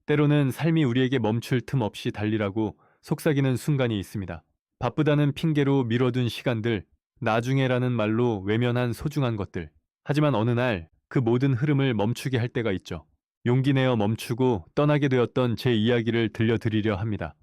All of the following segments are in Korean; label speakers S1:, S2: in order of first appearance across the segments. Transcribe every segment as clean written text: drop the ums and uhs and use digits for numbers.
S1: 때로는 삶이 우리에게 멈출 틈 없이 달리라고 속삭이는 순간이 있습니다. 바쁘다는 핑계로 미뤄둔 시간들, 나중에라는 말로 외면한 소중한 것들. 하지만 어느 날 그 모든 흐름을 멈추게 할 때가 있죠. 용기 내어 멈추고 떠나게 되었던 제 이야기를 들려드리려 합니다.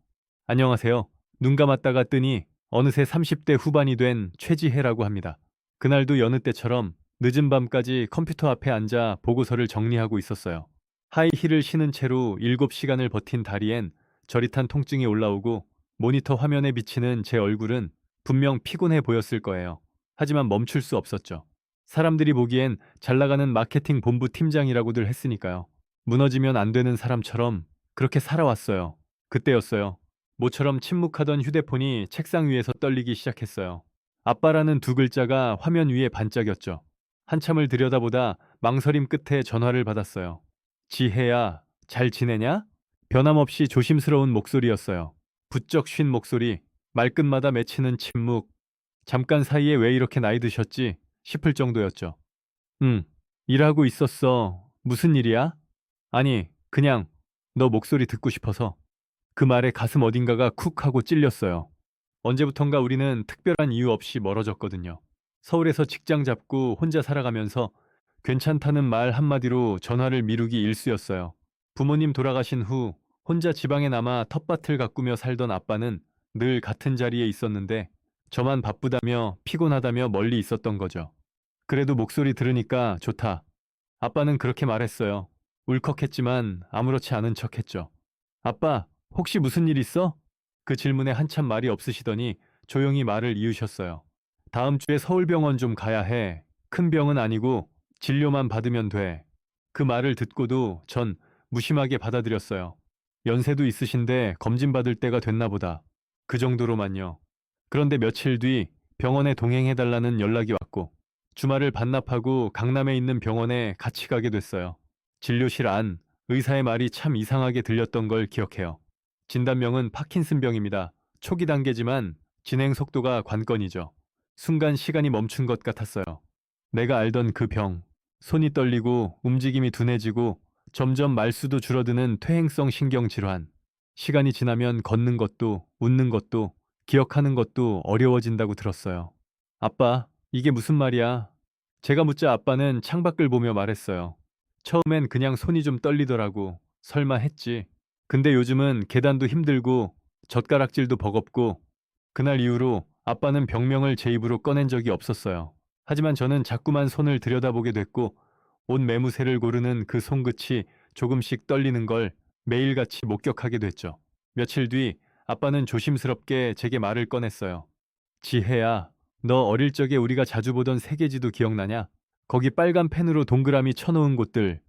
S1: 안녕하세요. 눈 감았다가 뜨니 어느새 30대 후반이 된 최지혜라고 합니다. 그날도 여느 때처럼 늦은 밤까지 컴퓨터 앞에 앉아 보고서를 정리하고 있었어요. 하이힐을 신은 채로 7시간을 버틴 다리엔 저릿한 통증이 올라오고 모니터 화면에 비치는 제 얼굴은 분명 피곤해 보였을 거예요. 하지만 멈출 수 없었죠. 사람들이 보기엔 잘 나가는 마케팅 본부 팀장이라고들 했으니까요. 무너지면 안 되는 사람처럼 그렇게 살아왔어요. 그때였어요. 모처럼 침묵하던 휴대폰이 책상 위에서 떨리기 시작했어요. 아빠라는 두 글자가 화면 위에 반짝였죠. 한참을 들여다보다 망설임 끝에 전화를 받았어요. 지혜야, 잘 지내냐? 변함없이 조심스러운 목소리였어요. 부쩍 쉰 목소리, 말끝마다 맺히는 침묵. 잠깐 사이에 왜 이렇게 나이 드셨지? 싶을 정도였죠. 응, 일하고 있었어. 무슨 일이야? 아니, 그냥 너 목소리 듣고 싶어서. 그 말에 가슴 어딘가가 쿡 하고 찔렸어요. 언제부턴가 우리는 특별한 이유 없이 멀어졌거든요. 서울에서 직장 잡고 혼자 살아가면서 괜찮다는 말 한마디로 전화를 미루기 일쑤였어요. 부모님 돌아가신 후 혼자 지방에 남아 텃밭을 가꾸며 살던 아빠는 늘 같은 자리에 있었는데 저만 바쁘다며 피곤하다며 멀리 있었던 거죠. 그래도 목소리 들으니까 좋다. 아빠는 그렇게 말했어요. 울컥했지만 아무렇지 않은 척했죠. 아빠, 혹시 무슨 일 있어? 그 질문에 한참 말이 없으시더니 조용히 말을 이으셨어요. 다음 주에 서울병원 좀 가야 해. 큰 병은 아니고 진료만 받으면 돼. 그 말을 듣고도 전 무심하게 받아들였어요. 연세도 있으신데 검진 받을 때가 됐나 보다. 그 정도로만요. 그런데 며칠 뒤 병원에 동행해달라는 연락이 왔고 주말을 반납하고 강남에 있는 병원에 같이 가게 됐어요. 진료실 안, 의사의 말이 참 이상하게 들렸던 걸 기억해요. 진단명은 파킨슨병입니다. 초기 단계지만 진행 속도가 관건이죠. 순간 시간이 멈춘 것 같았어요. 내가 알던 그 병, 손이 떨리고 움직임이 둔해지고 점점 말수도 줄어드는 퇴행성 신경질환. 시간이 지나면 걷는 것도 웃는 것도 기억하는 것도 어려워진다고 들었어요. 아빠, 이게 무슨 말이야? 제가 묻자 아빠는 창밖을 보며 말했어요. 처음엔 그냥 손이 좀 떨리더라고. 설마 했지. 근데 요즘은 계단도 힘들고 젓가락질도 버겁고 그날 이후로 아빠는 병명을 제 입으로 꺼낸 적이 없었어요. 하지만 저는 자꾸만 손을 들여다보게 됐고 옷 매무새를 고르는 그 손끝이 조금씩 떨리는 걸 매일같이 목격하게 됐죠. 며칠 뒤 아빠는 조심스럽게 제게 말을 꺼냈어요. 지혜야, 너 어릴 적에 우리가 자주 보던 세계지도 기억나냐? 거기 빨간 펜으로 동그라미 쳐놓은 곳들.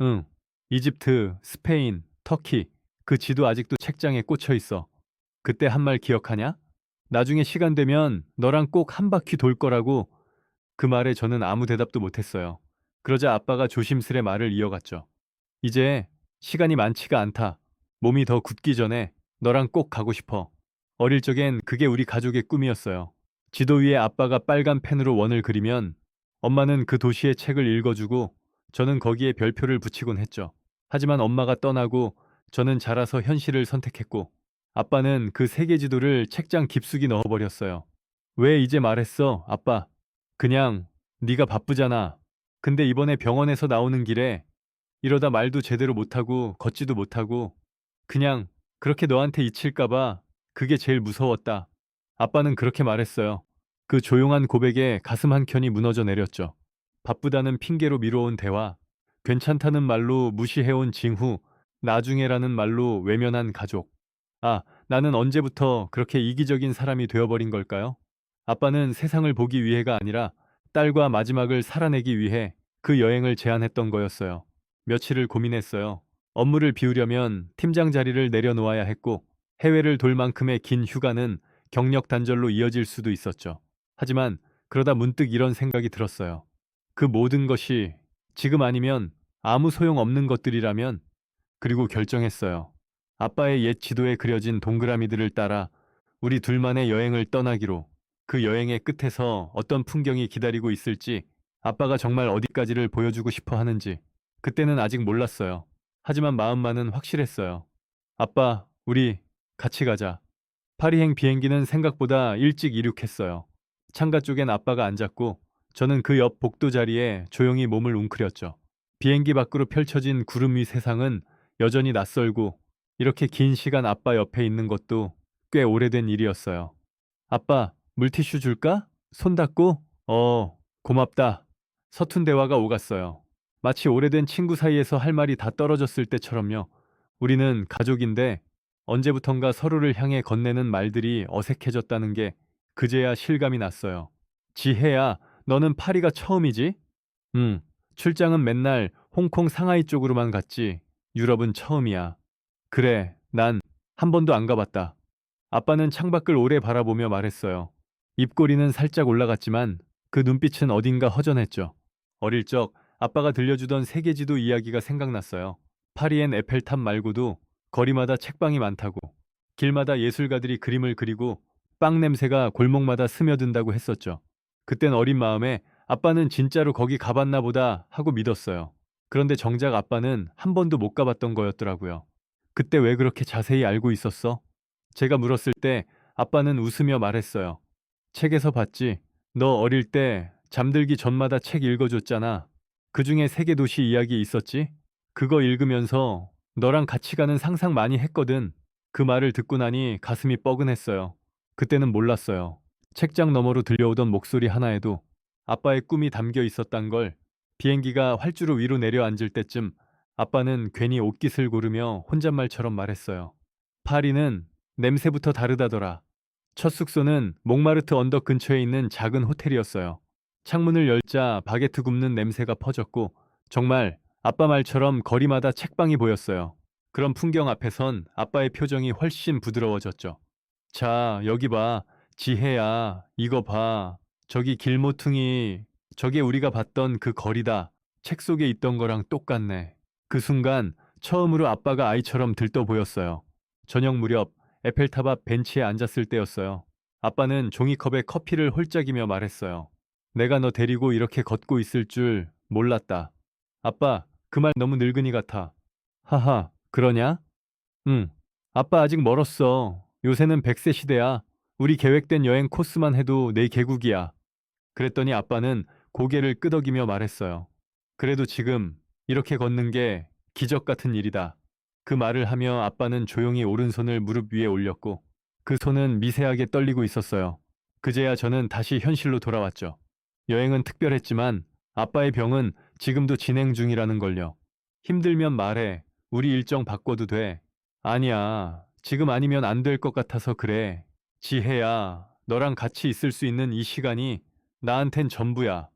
S1: 응, 이집트, 스페인, 터키. 그 지도 아직도 책장에 꽂혀 있어. 그때 한 말 기억하냐? 나중에 시간 되면 너랑 꼭 한 바퀴 돌 거라고. 그 말에 저는 아무 대답도 못했어요. 그러자 아빠가 조심스레 말을 이어갔죠. 이제 시간이 많지가 않다. 몸이 더 굳기 전에 너랑 꼭 가고 싶어. 어릴 적엔 그게 우리 가족의 꿈이었어요. 지도 위에 아빠가 빨간 펜으로 원을 그리면 엄마는 그 도시의 책을 읽어주고 저는 거기에 별표를 붙이곤 했죠. 하지만 엄마가 떠나고 저는 자라서 현실을 선택했고 아빠는 그 세계 지도를 책장 깊숙이 넣어버렸어요. 왜 이제 말했어, 아빠? 그냥 네가 바쁘잖아. 근데 이번에 병원에서 나오는 길에 이러다 말도 제대로 못하고 걷지도 못하고 그냥 그렇게 너한테 잊힐까봐 그게 제일 무서웠다. 아빠는 그렇게 말했어요. 그 조용한 고백에 가슴 한켠이 무너져 내렸죠. 바쁘다는 핑계로 미뤄온 대화, 괜찮다는 말로 무시해온 징후, 나중에라는 말로 외면한 가족. 아, 나는 언제부터 그렇게 이기적인 사람이 되어버린 걸까요? 아빠는 세상을 보기 위해가 아니라 딸과 마지막을 살아내기 위해 그 여행을 제안했던 거였어요. 며칠을 고민했어요. 업무를 비우려면 팀장 자리를 내려놓아야 했고 해외를 돌 만큼의 긴 휴가는 경력 단절로 이어질 수도 있었죠. 하지만 그러다 문득 이런 생각이 들었어요. 그 모든 것이 지금 아니면 아무 소용 없는 것들이라면 그리고 결정했어요. 아빠의 옛 지도에 그려진 동그라미들을 따라 우리 둘만의 여행을 떠나기로. 그 여행의 끝에서 어떤 풍경이 기다리고 있을지, 아빠가 정말 어디까지를 보여주고 싶어 하는지, 그때는 아직 몰랐어요. 하지만 마음만은 확실했어요. 아빠, 우리 같이 가자. 파리행 비행기는 생각보다 일찍 이륙했어요. 창가 쪽엔 아빠가 앉았고 저는 그 옆 복도 자리에 조용히 몸을 웅크렸죠. 비행기 밖으로 펼쳐진 구름 위 세상은 여전히 낯설고 이렇게 긴 시간 아빠 옆에 있는 것도 꽤 오래된 일이었어요. 아빠, 물티슈 줄까? 손 닦고? 고맙다. 서툰 대화가 오갔어요. 마치 오래된 친구 사이에서 할 말이 다 떨어졌을 때처럼요. 우리는 가족인데 언제부턴가 서로를 향해 건네는 말들이 어색해졌다는 게 그제야 실감이 났어요. 지혜야, 너는 파리가 처음이지? 응. 출장은 맨날 홍콩 상하이 쪽으로만 갔지. 유럽은 처음이야. 그래, 난 한 번도 안 가봤다. 아빠는 창밖을 오래 바라보며 말했어요. 입꼬리는 살짝 올라갔지만 그 눈빛은 어딘가 허전했죠. 어릴 적 아빠가 들려주던 세계지도 이야기가 생각났어요. 파리엔 에펠탑 말고도 거리마다 책방이 많다고, 길마다 예술가들이 그림을 그리고 빵 냄새가 골목마다 스며든다고 했었죠. 그땐 어린 마음에 아빠는 진짜로 거기 가봤나 보다 하고 믿었어요. 그런데 정작 아빠는 한 번도 못 가봤던 거였더라고요. 그때 왜 그렇게 자세히 알고 있었어? 제가 물었을 때 아빠는 웃으며 말했어요. 책에서 봤지. 너 어릴 때 잠들기 전마다 책 읽어줬잖아. 그중에 세계도시 이야기 있었지? 그거 읽으면서 너랑 같이 가는 상상 많이 했거든. 그 말을 듣고 나니 가슴이 뻐근했어요. 그때는 몰랐어요. 책장 너머로 들려오던 목소리 하나에도 아빠의 꿈이 담겨 있었단 걸. 비행기가 활주로 위로 내려앉을 때쯤 아빠는 괜히 옷깃을 고르며 혼잣말처럼 말했어요. 파리는 냄새부터 다르다더라. 첫 숙소는 몽마르트 언덕 근처에 있는 작은 호텔이었어요. 창문을 열자 바게트 굽는 냄새가 퍼졌고 정말 아빠 말처럼 거리마다 책방이 보였어요. 그런 풍경 앞에선 아빠의 표정이 훨씬 부드러워졌죠. 자, 여기 봐. 지혜야, 이거 봐. 저기 길모퉁이, 저게 우리가 봤던 그 거리다. 책 속에 있던 거랑 똑같네. 그 순간 처음으로 아빠가 아이처럼 들떠 보였어요. 저녁 무렵 에펠탑 앞 벤치에 앉았을 때였어요. 아빠는 종이컵에 커피를 홀짝이며 말했어요. 내가 너 데리고 이렇게 걷고 있을 줄 몰랐다. 아빠, 그 말 너무 늙은이 같아. 하하, 그러냐? 응. 아빠 아직 멀었어. 요새는 100세 시대야. 우리 계획된 여행 코스만 해도 내 개국이야. 그랬더니 아빠는 고개를 끄덕이며 말했어요. 그래도 지금 이렇게 걷는 게 기적 같은 일이다. 그 말을 하며 아빠는 조용히 오른손을 무릎 위에 올렸고 그 손은 미세하게 떨리고 있었어요. 그제야 저는 다시 현실로 돌아왔죠. 여행은 특별했지만 아빠의 병은 지금도 진행 중이라는 걸요. 힘들면 말해. 우리 일정 바꿔도 돼. 아니야. 지금 아니면 안 될 것 같아서 그래. 지혜야. 너랑 같이 있을 수 있는 이 시간이 나한텐 전부야.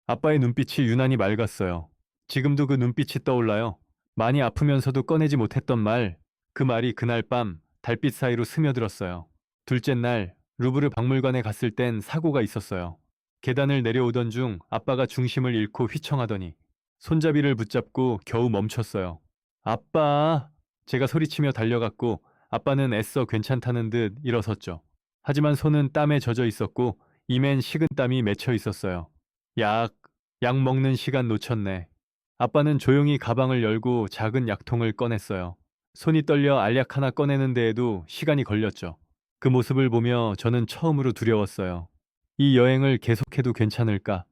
S1: 아빠의 눈빛이 유난히 맑았어요. 지금도 그 눈빛이 떠올라요. 많이 아프면서도 꺼내지 못했던 말. 그 말이 그날 밤 달빛 사이로 스며들었어요. 둘째 날 루브르 박물관에 갔을 땐 사고가 있었어요. 계단을 내려오던 중 아빠가 중심을 잃고 휘청하더니 손잡이를 붙잡고 겨우 멈췄어요. 아빠! 제가 소리치며 달려갔고 아빠는 애써 괜찮다는 듯 일어섰죠. 하지만 손은 땀에 젖어 있었고 입엔 식은땀이 맺혀 있었어요. 약, 약 먹는 시간 놓쳤네. 아빠는 조용히 가방을 열고 작은 약통을 꺼냈어요. 손이 떨려 알약 하나 꺼내는 데에도 시간이 걸렸죠. 그 모습을 보며 저는 처음으로 두려웠어요. 이 여행을 계속해도 괜찮을까?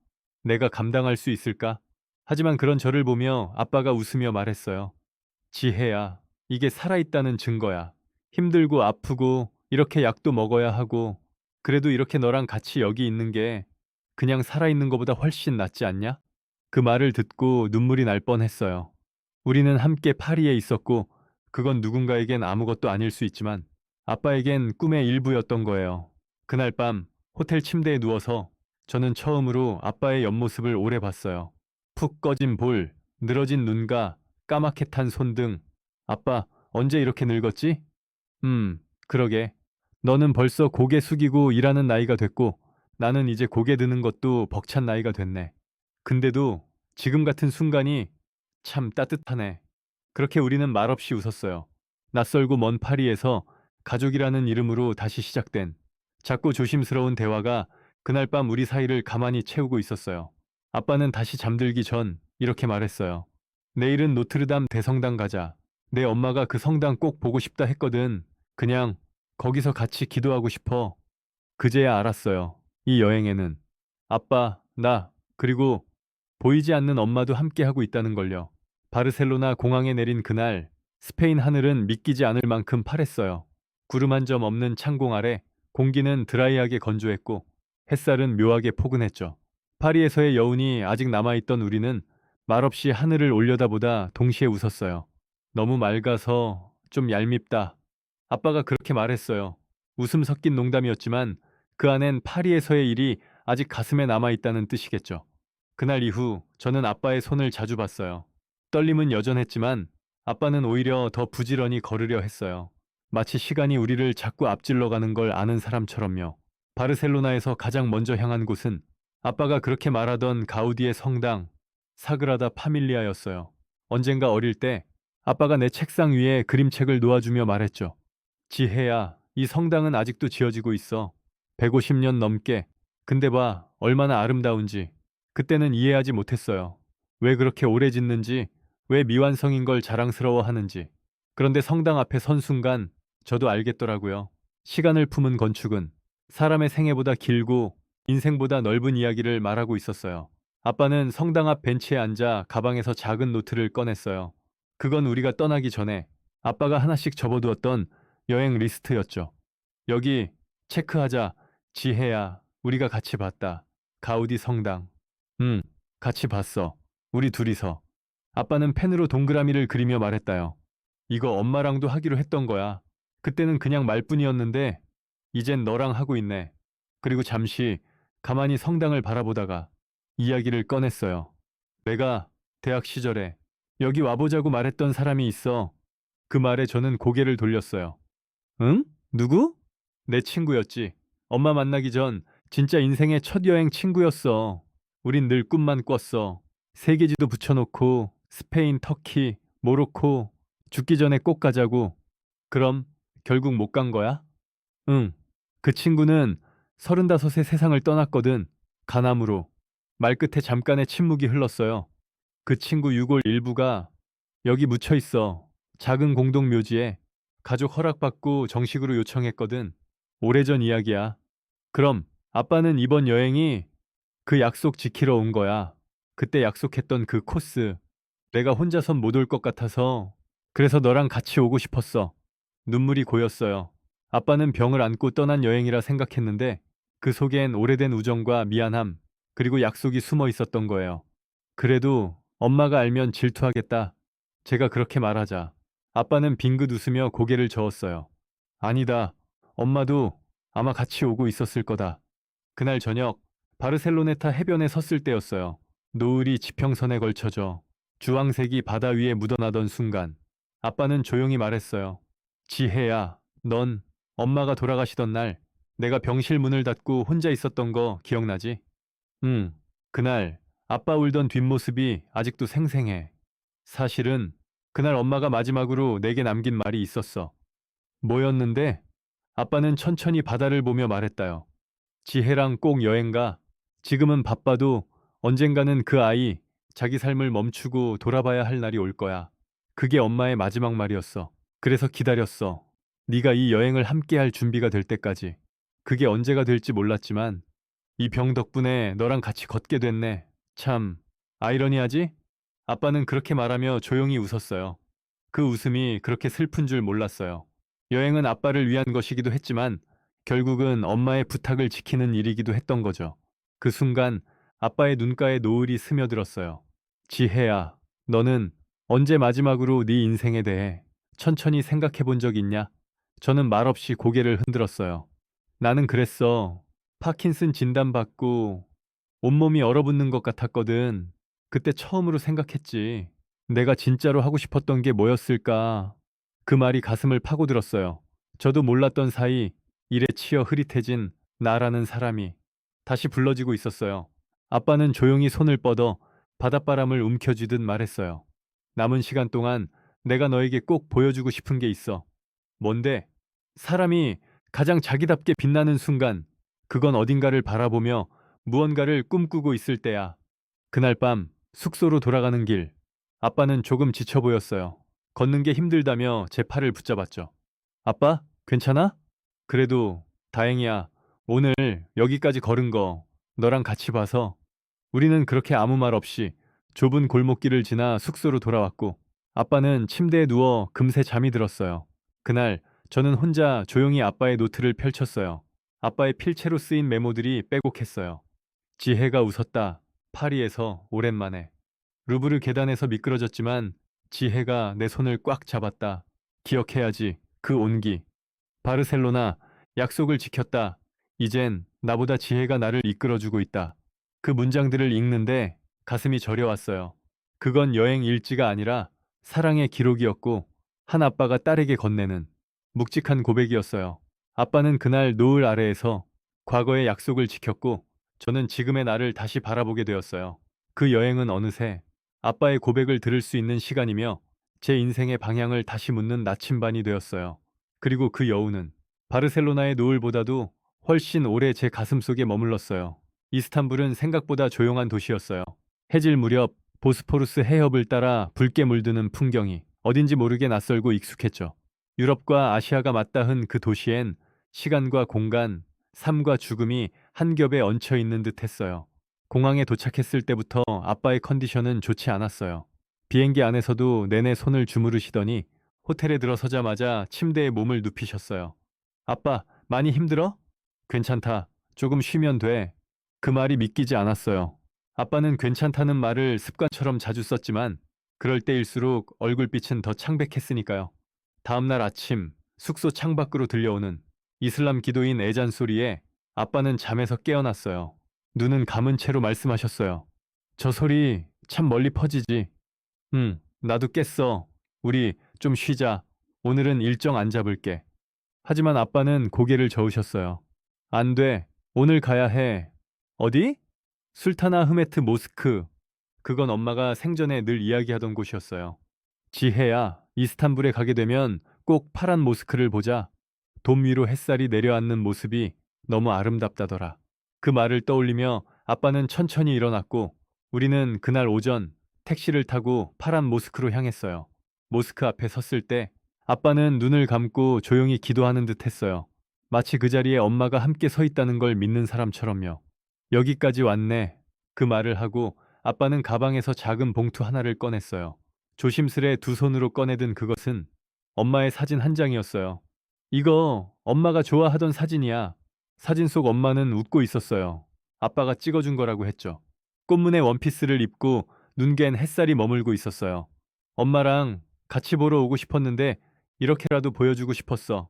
S1: 내가 감당할 수 있을까? 하지만 그런 저를 보며 아빠가 웃으며 말했어요. 지혜야, 이게 살아있다는 증거야. 힘들고 아프고 이렇게 약도 먹어야 하고 그래도 이렇게 너랑 같이 여기 있는 게 그냥 살아있는 것보다 훨씬 낫지 않냐? 그 말을 듣고 눈물이 날 뻔했어요. 우리는 함께 파리에 있었고 그건 누군가에겐 아무것도 아닐 수 있지만 아빠에겐 꿈의 일부였던 거예요. 그날 밤 호텔 침대에 누워서 저는 처음으로 아빠의 옆모습을 오래 봤어요. 푹 꺼진 볼, 늘어진 눈과 까맣게 탄 손 등. 아빠, 언제 이렇게 늙었지? 그러게. 너는 벌써 고개 숙이고 일하는 나이가 됐고 나는 이제 고개 드는 것도 벅찬 나이가 됐네. 근데도 지금 같은 순간이 참 따뜻하네. 그렇게 우리는 말없이 웃었어요. 낯설고 먼 파리에서 가족이라는 이름으로 다시 시작된 작고 조심스러운 대화가 그날 밤 우리 사이를 가만히 채우고 있었어요. 아빠는 다시 잠들기 전 이렇게 말했어요. 내일은 노트르담 대성당 가자. 내 엄마가 그 성당 꼭 보고 싶다 했거든. 그냥 거기서 같이 기도하고 싶어. 그제야 알았어요. 이 여행에는 아빠, 나, 그리고 보이지 않는 엄마도 함께하고 있다는 걸요. 바르셀로나 공항에 내린 그날, 스페인 하늘은 믿기지 않을 만큼 파랬어요. 구름 한 점 없는 창공 아래 공기는 드라이하게 건조했고 햇살은 묘하게 포근했죠. 파리에서의 여운이 아직 남아있던 우리는 말없이 하늘을 올려다보다 동시에 웃었어요. 너무 맑아서 좀 얄밉다. 아빠가 그렇게 말했어요. 웃음 섞인 농담이었지만 그 안엔 파리에서의 일이 아직 가슴에 남아있다는 뜻이겠죠. 그날 이후 저는 아빠의 손을 자주 봤어요. 떨림은 여전했지만 아빠는 오히려 더 부지런히 걸으려 했어요. 마치 시간이 우리를 자꾸 앞질러 가는 걸 아는 사람처럼요. 바르셀로나에서 가장 먼저 향한 곳은 아빠가 그렇게 말하던 가우디의 성당, 사그라다 파밀리아였어요. 언젠가 어릴 때 아빠가 내 책상 위에 그림책을 놓아주며 말했죠. 지혜야, 이 성당은 아직도 지어지고 있어. 150년 넘게. 근데 봐, 얼마나 아름다운지. 그때는 이해하지 못했어요. 왜 그렇게 오래 짓는지, 왜 미완성인 걸 자랑스러워하는지. 그런데 성당 앞에 선 순간 저도 알겠더라고요. 시간을 품은 건축은 사람의 생애보다 길고 인생보다 넓은 이야기를 말하고 있었어요. 아빠는 성당 앞 벤치에 앉아 가방에서 작은 노트를 꺼냈어요. 그건 우리가 떠나기 전에 아빠가 하나씩 접어두었던 여행 리스트였죠. 여기 체크하자. 지혜야, 우리가 같이 봤다. 가우디 성당. 응, 같이 봤어. 우리 둘이서. 아빠는 펜으로 동그라미를 그리며 말했다요. 이거 엄마랑도 하기로 했던 거야. 그때는 그냥 말뿐이었는데 이젠 너랑 하고 있네. 그리고 잠시 가만히 성당을 바라보다가 이야기를 꺼냈어요. 내가 대학 시절에 여기 와보자고 말했던 사람이 있어. 그 말에 저는 고개를 돌렸어요. 응? 누구? 내 친구였지. 엄마 만나기 전 진짜 인생의 첫 여행 친구였어. 우린 늘 꿈만 꿨어. 세계지도 붙여놓고 스페인, 터키, 모로코 죽기 전에 꼭 가자고. 그럼 결국 못 간 거야? 응. 그 친구는 35세 세상을 떠났거든. 간암으로. 말끝에 잠깐의 침묵이 흘렀어요. 그 친구 유골 일부가 여기 묻혀 있어. 작은 공동 묘지에 가족 허락받고 정식으로 요청했거든. 오래전 이야기야. 그럼 아빠는 이번 여행이 그 약속 지키러 온 거야. 그때 약속했던 그 코스. 내가 혼자선 못 올 것 같아서 그래서 너랑 같이 오고 싶었어. 눈물이 고였어요. 아빠는 병을 안고 떠난 여행이라 생각했는데 그 속엔 오래된 우정과 미안함 그리고 약속이 숨어 있었던 거예요. 그래도 엄마가 알면 질투하겠다. 제가 그렇게 말하자 아빠는 빙긋 웃으며 고개를 저었어요. 아니다. 엄마도 아마 같이 오고 있었을 거다. 그날 저녁 바르셀로네타 해변에 섰을 때였어요. 노을이 지평선에 걸쳐져 주황색이 바다 위에 묻어나던 순간 아빠는 조용히 말했어요. 지혜야, 넌 엄마가 돌아가시던 날 내가 병실 문을 닫고 혼자 있었던 거 기억나지? 응. 그날 아빠 울던 뒷모습이 아직도 생생해. 사실은 그날 엄마가 마지막으로 내게 남긴 말이 있었어. 뭐였는데? 아빠는 천천히 바다를 보며 말했다요. 지혜랑 꼭 여행 가. 지금은 바빠도 언젠가는 그 아이 자기 삶을 멈추고 돌아봐야 할 날이 올 거야. 그게 엄마의 마지막 말이었어. 그래서 기다렸어. 네가 이 여행을 함께할 준비가 될 때까지. 그게 언제가 될지 몰랐지만 이 병 덕분에 너랑 같이 걷게 됐네. 참 아이러니하지? 아빠는 그렇게 말하며 조용히 웃었어요. 그 웃음이 그렇게 슬픈 줄 몰랐어요. 여행은 아빠를 위한 것이기도 했지만 결국은 엄마의 부탁을 지키는 일이기도 했던 거죠. 그 순간 아빠의 눈가에 노을이 스며들었어요. 지혜야, 너는 언제 마지막으로 네 인생에 대해 천천히 생각해 본 적 있냐? 저는 말없이 고개를 흔들었어요. 나는 그랬어. 파킨슨 진단받고 온몸이 얼어붙는 것 같았거든. 그때 처음으로 생각했지. 내가 진짜로 하고 싶었던 게 뭐였을까? 그 말이 가슴을 파고들었어요. 저도 몰랐던 사이 일에 치여 흐릿해진 나라는 사람이 다시 불러지고 있었어요. 아빠는 조용히 손을 뻗어 바닷바람을 움켜쥐듯 말했어요. 남은 시간 동안 내가 너에게 꼭 보여주고 싶은 게 있어. 뭔데? 사람이 가장 자기답게 빛나는 순간, 그건 어딘가를 바라보며 무언가를 꿈꾸고 있을 때야. 그날 밤 숙소로 돌아가는 길, 아빠는 조금 지쳐 보였어요. 걷는 게 힘들다며 제 팔을 붙잡았죠. 아빠, 괜찮아? 그래도 다행이야. 오늘 여기까지 걸은 거 너랑 같이 봐서. 우리는 그렇게 아무 말 없이 좁은 골목길을 지나 숙소로 돌아왔고 아빠는 침대에 누워 금세 잠이 들었어요. 그날 저는 혼자 조용히 아빠의 노트를 펼쳤어요. 아빠의 필체로 쓰인 메모들이 빼곡했어요. 지혜가 웃었다. 파리에서 오랜만에. 루브르 계단에서 미끄러졌지만 지혜가 내 손을 꽉 잡았다. 기억해야지. 그 온기. 바르셀로나. 약속을 지켰다. 이젠 나보다 지혜가 나를 이끌어주고 있다. 그 문장들을 읽는데 가슴이 저려왔어요. 그건 여행 일지가 아니라 사랑의 기록이었고 한 아빠가 딸에게 건네는 묵직한 고백이었어요. 아빠는 그날 노을 아래에서 과거의 약속을 지켰고 저는 지금의 나를 다시 바라보게 되었어요. 그 여행은 어느새 아빠의 고백을 들을 수 있는 시간이며 제 인생의 방향을 다시 묻는 나침반이 되었어요. 그리고 그 여우는 바르셀로나의 노을보다도 훨씬 오래 제 가슴속에 머물렀어요. 이스탄불은 생각보다 조용한 도시였어요. 해질 무렵 보스포루스 해협을 따라 붉게 물드는 풍경이 어딘지 모르게 낯설고 익숙했죠. 유럽과 아시아가 맞닿은 그 도시엔 시간과 공간, 삶과 죽음이 한 겹에 얹혀 있는 듯 했어요. 공항에 도착했을 때부터 아빠의 컨디션은 좋지 않았어요. 비행기 안에서도 내내 손을 주무르시더니 호텔에 들어서자마자 침대에 몸을 눕히셨어요. 아빠, 많이 힘들어? 괜찮다. 조금 쉬면 돼. 그 말이 믿기지 않았어요. 아빠는 괜찮다는 말을 습관처럼 자주 썼지만 그럴 때일수록 얼굴빛은 더 창백했으니까요. 다음날 아침 숙소 창밖으로 들려오는 이슬람 기도인 애잔 소리에 아빠는 잠에서 깨어났어요. 눈은 감은 채로 말씀하셨어요. 저 소리 참 멀리 퍼지지. 응, 나도 깼어. 우리 좀 쉬자. 오늘은 일정 안 잡을게. 하지만 아빠는 고개를 저으셨어요. 안 돼. 오늘 가야 해. 어디? 술타나 흐메트 모스크. 그건 엄마가 생전에 늘 이야기하던 곳이었어요. 지혜야, 이스탄불에 가게 되면 꼭 파란 모스크를 보자. 돔 위로 햇살이 내려앉는 모습이 너무 아름답다더라. 그 말을 떠올리며 아빠는 천천히 일어났고 우리는 그날 오전 택시를 타고 파란 모스크로 향했어요. 모스크 앞에 섰을 때 아빠는 눈을 감고 조용히 기도하는 듯 했어요. 마치 그 자리에 엄마가 함께 서 있다는 걸 믿는 사람처럼요. 여기까지 왔네. 그 말을 하고 아빠는 가방에서 작은 봉투 하나를 꺼냈어요. 조심스레 두 손으로 꺼내든 그것은 엄마의 사진 한 장이었어요. 이거 엄마가 좋아하던 사진이야. 사진 속 엄마는 웃고 있었어요. 아빠가 찍어준 거라고 했죠. 꽃무늬 원피스를 입고 눈갠 햇살이 머물고 있었어요. 엄마랑 같이 보러 오고 싶었는데 이렇게라도 보여주고 싶었어.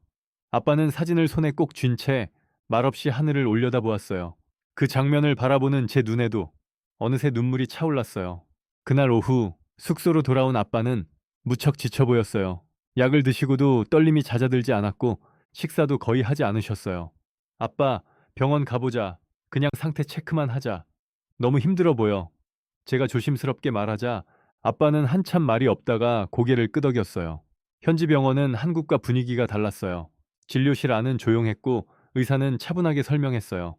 S1: 아빠는 사진을 손에 꼭 쥔 채 말없이 하늘을 올려다보았어요. 그 장면을 바라보는 제 눈에도 어느새 눈물이 차올랐어요. 그날 오후 숙소로 돌아온 아빠는 무척 지쳐 보였어요. 약을 드시고도 떨림이 잦아들지 않았고 식사도 거의 하지 않으셨어요. 아빠, 병원 가보자. 그냥 상태 체크만 하자. 너무 힘들어 보여. 제가 조심스럽게 말하자 아빠는 한참 말이 없다가 고개를 끄덕였어요. 현지 병원은 한국과 분위기가 달랐어요. 진료실 안은 조용했고 의사는 차분하게 설명했어요.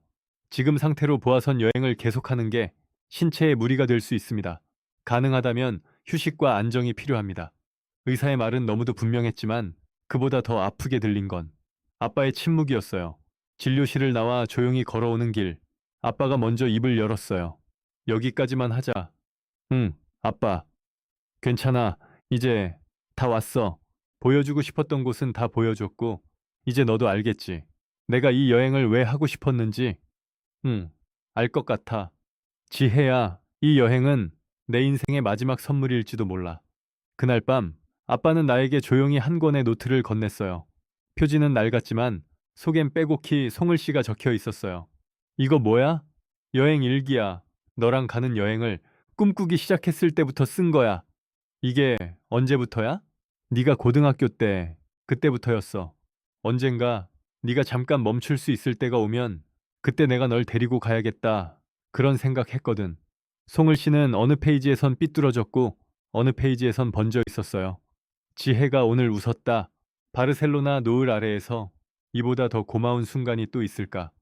S1: 지금 상태로 보아선 여행을 계속하는 게 신체에 무리가 될 수 있습니다. 가능하다면 휴식과 안정이 필요합니다. 의사의 말은 너무도 분명했지만 그보다 더 아프게 들린 건 아빠의 침묵이었어요. 진료실을 나와 조용히 걸어오는 길, 아빠가 먼저 입을 열었어요. 여기까지만 하자. 응, 아빠. 괜찮아. 이제 다 왔어. 보여주고 싶었던 곳은 다 보여줬고, 이제 너도 알겠지. 내가 이 여행을 왜 하고 싶었는지. 응, 알 것 같아. 지혜야, 이 여행은 내 인생의 마지막 선물일지도 몰라. 그날 밤, 아빠는 나에게 조용히 한 권의 노트를 건넸어요. 표지는 낡았지만 속엔 빼곡히 송을 씨가 적혀 있었어요. 이거 뭐야? 여행 일기야. 너랑 가는 여행을 꿈꾸기 시작했을 때부터 쓴 거야. 이게 언제부터야? 네가 고등학교 때, 그때부터였어. 언젠가 네가 잠깐 멈출 수 있을 때가 오면 그때 내가 널 데리고 가야겠다. 그런 생각했거든. 송을 씨는 어느 페이지에선 삐뚤어졌고 어느 페이지에선 번져 있었어요. 지혜가 오늘 웃었다. 바르셀로나 노을 아래에서 이보다 더 고마운 순간이 또 있을까?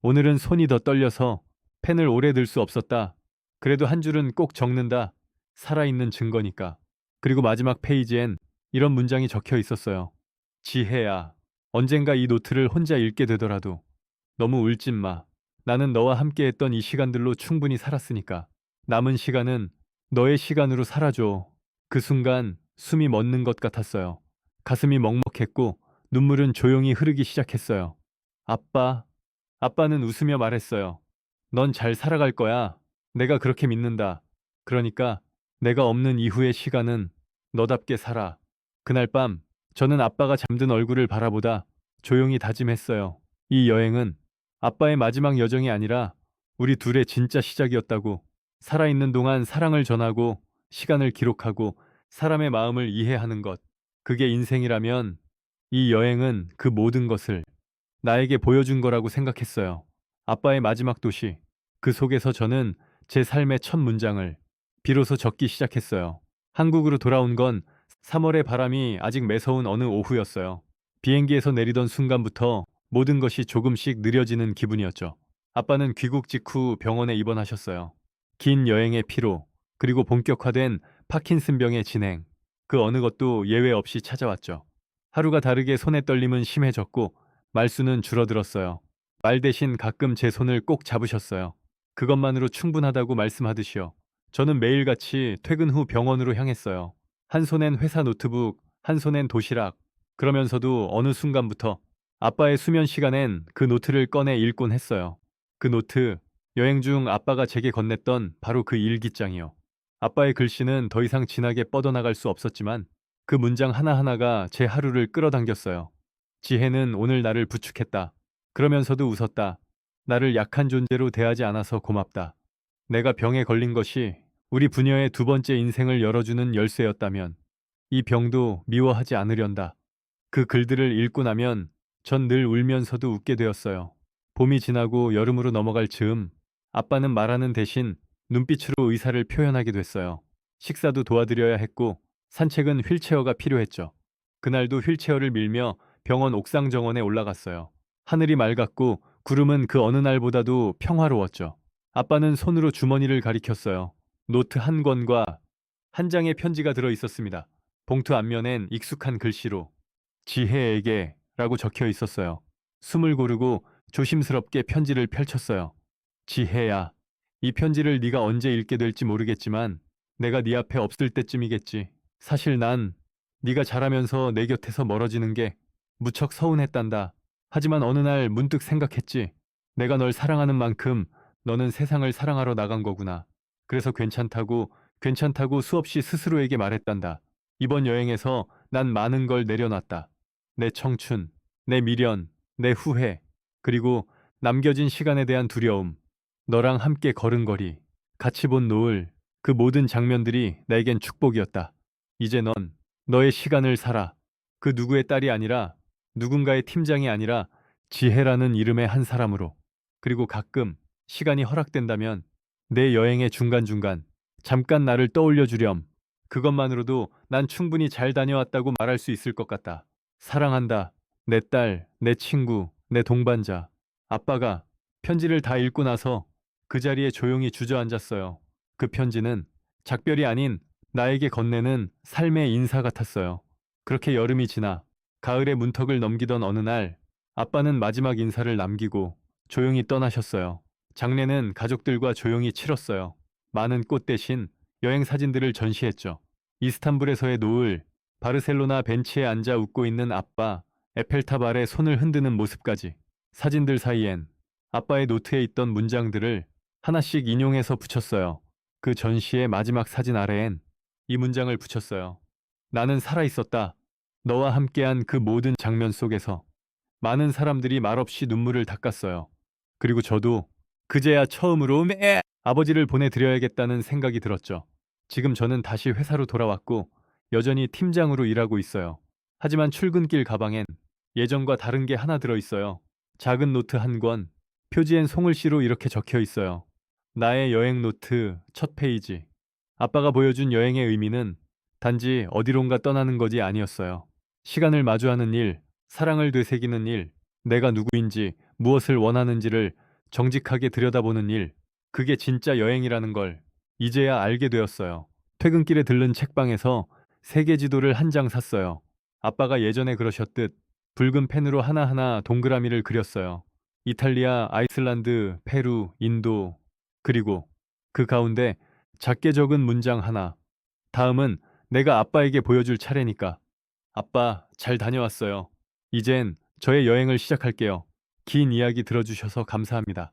S1: 오늘은 손이 더 떨려서 펜을 오래 들 수 없었다. 그래도 한 줄은 꼭 적는다. 살아있는 증거니까. 그리고 마지막 페이지엔 이런 문장이 적혀 있었어요. 지혜야, 언젠가 이 노트를 혼자 읽게 되더라도 너무 울진 마. 나는 너와 함께했던 이 시간들로 충분히 살았으니까. 남은 시간은 너의 시간으로 살아줘. 그 순간 숨이 멎는 것 같았어요. 가슴이 먹먹했고 눈물은 조용히 흐르기 시작했어요. 아빠, 아빠는 웃으며 말했어요. 넌 잘 살아갈 거야. 내가 그렇게 믿는다. 그러니까 내가 없는 이후의 시간은 너답게 살아. 그날 밤 저는 아빠가 잠든 얼굴을 바라보다 조용히 다짐했어요. 이 여행은 아빠의 마지막 여정이 아니라 우리 둘의 진짜 시작이었다고. 살아있는 동안 사랑을 전하고 시간을 기록하고 사람의 마음을 이해하는 것. 그게 인생이라면 이 여행은 그 모든 것을 나에게 보여준 거라고 생각했어요. 아빠의 마지막 도시. 그 속에서 저는 제 삶의 첫 문장을 비로소 적기 시작했어요. 한국으로 돌아온 건 3월의 바람이 아직 매서운 어느 오후였어요. 비행기에서 내리던 순간부터 모든 것이 조금씩 느려지는 기분이었죠. 아빠는 귀국 직후 병원에 입원하셨어요. 긴 여행의 피로, 그리고 본격화된 파킨슨병의 진행, 그 어느 것도 예외 없이 찾아왔죠. 하루가 다르게 손의 떨림은 심해졌고 말수는 줄어들었어요. 말 대신 가끔 제 손을 꼭 잡으셨어요. 그것만으로 충분하다고 말씀하듯이요. 저는 매일같이 퇴근 후 병원으로 향했어요. 한 손엔 회사 노트북, 한 손엔 도시락. 그러면서도 어느 순간부터 아빠의 수면 시간엔 그 노트를 꺼내 읽곤 했어요. 그 노트, 여행 중 아빠가 제게 건넸던 바로 그 일기장이요. 아빠의 글씨는 더 이상 진하게 뻗어나갈 수 없었지만 그 문장 하나하나가 제 하루를 끌어당겼어요. 지혜는 오늘 나를 부축했다. 그러면서도 웃었다. 나를 약한 존재로 대하지 않아서 고맙다. 내가 병에 걸린 것이 우리 부녀의 두 번째 인생을 열어주는 열쇠였다면 이 병도 미워하지 않으련다. 그 글들을 읽고 나면 전 늘 울면서도 웃게 되었어요. 봄이 지나고 여름으로 넘어갈 즈음 아빠는 말하는 대신 눈빛으로 의사를 표현하게 됐어요. 식사도 도와드려야 했고 산책은 휠체어가 필요했죠. 그날도 휠체어를 밀며 병원 옥상 정원에 올라갔어요. 하늘이 맑았고 구름은 그 어느 날보다도 평화로웠죠. 아빠는 손으로 주머니를 가리켰어요. 노트 한 권과 한 장의 편지가 들어 있었습니다. 봉투 앞면엔 익숙한 글씨로 지혜에게 라고 적혀 있었어요. 숨을 고르고 조심스럽게 편지를 펼쳤어요. 지혜야, 이 편지를 네가 언제 읽게 될지 모르겠지만 내가 네 앞에 없을 때쯤이겠지. 사실 난 네가 자라면서 내 곁에서 멀어지는 게 무척 서운했단다. 하지만 어느 날 문득 생각했지. 내가 널 사랑하는 만큼 너는 세상을 사랑하러 나간 거구나. 그래서 괜찮다고 수없이 스스로에게 말했단다. 이번 여행에서 난 많은 걸 내려놨다. 내 청춘, 내 미련, 내 후회, 그리고 남겨진 시간에 대한 두려움. 너랑 함께 걸은 거리, 같이 본 노을, 그 모든 장면들이 나에겐 축복이었다. 이제 넌 너의 시간을 살아. 그 누구의 딸이 아니라 누군가의 팀장이 아니라 지혜라는 이름의 한 사람으로. 그리고 가끔 시간이 허락된다면 내 여행의 중간중간 잠깐 나를 떠올려 주렴. 그것만으로도 난 충분히 잘 다녀왔다고 말할 수 있을 것 같다. 사랑한다. 내 딸, 내 친구, 내 동반자. 아빠가 편지를 다 읽고 나서 그 자리에 조용히 주저앉았어요. 그 편지는 작별이 아닌 나에게 건네는 삶의 인사 같았어요. 그렇게 여름이 지나 가을의 문턱을 넘기던 어느 날 아빠는 마지막 인사를 남기고 조용히 떠나셨어요. 장례는 가족들과 조용히 치렀어요. 많은 꽃 대신 여행 사진들을 전시했죠. 이스탄불에서의 노을, 바르셀로나 벤치에 앉아 웃고 있는 아빠, 에펠탑 아래 손을 흔드는 모습까지. 사진들 사이엔 아빠의 노트에 있던 문장들을 하나씩 인용해서 붙였어요. 그 전시의 마지막 사진 아래엔 이 문장을 붙였어요. 나는 살아있었다. 너와 함께한 그 모든 장면 속에서 많은 사람들이 말없이 눈물을 닦았어요. 그리고 저도 그제야 처음으로 아버지를 보내드려야겠다는 생각이 들었죠. 지금 저는 다시 회사로 돌아왔고 여전히 팀장으로 일하고 있어요. 하지만 출근길 가방엔 예전과 다른 게 하나 들어있어요. 작은 노트 한 권, 표지엔 송글씨로 이렇게 적혀 있어요. 나의 여행 노트 첫 페이지. 아빠가 보여준 여행의 의미는 단지 어디론가 떠나는 것이 아니었어요. 시간을 마주하는 일, 사랑을 되새기는 일, 내가 누구인지, 무엇을 원하는지를 정직하게 들여다보는 일. 그게 진짜 여행이라는 걸 이제야 알게 되었어요. 퇴근길에 들른 책방에서 세계 지도를 한 장 샀어요. 아빠가 예전에 그러셨듯 붉은 펜으로 하나하나 동그라미를 그렸어요. 이탈리아, 아이슬란드, 페루, 인도, 그리고 그 가운데 작게 적은 문장 하나. 다음은 내가 아빠에게 보여줄 차례니까. 아빠, 잘 다녀왔어요. 이젠 저의 여행을 시작할게요. 긴 이야기 들어주셔서 감사합니다.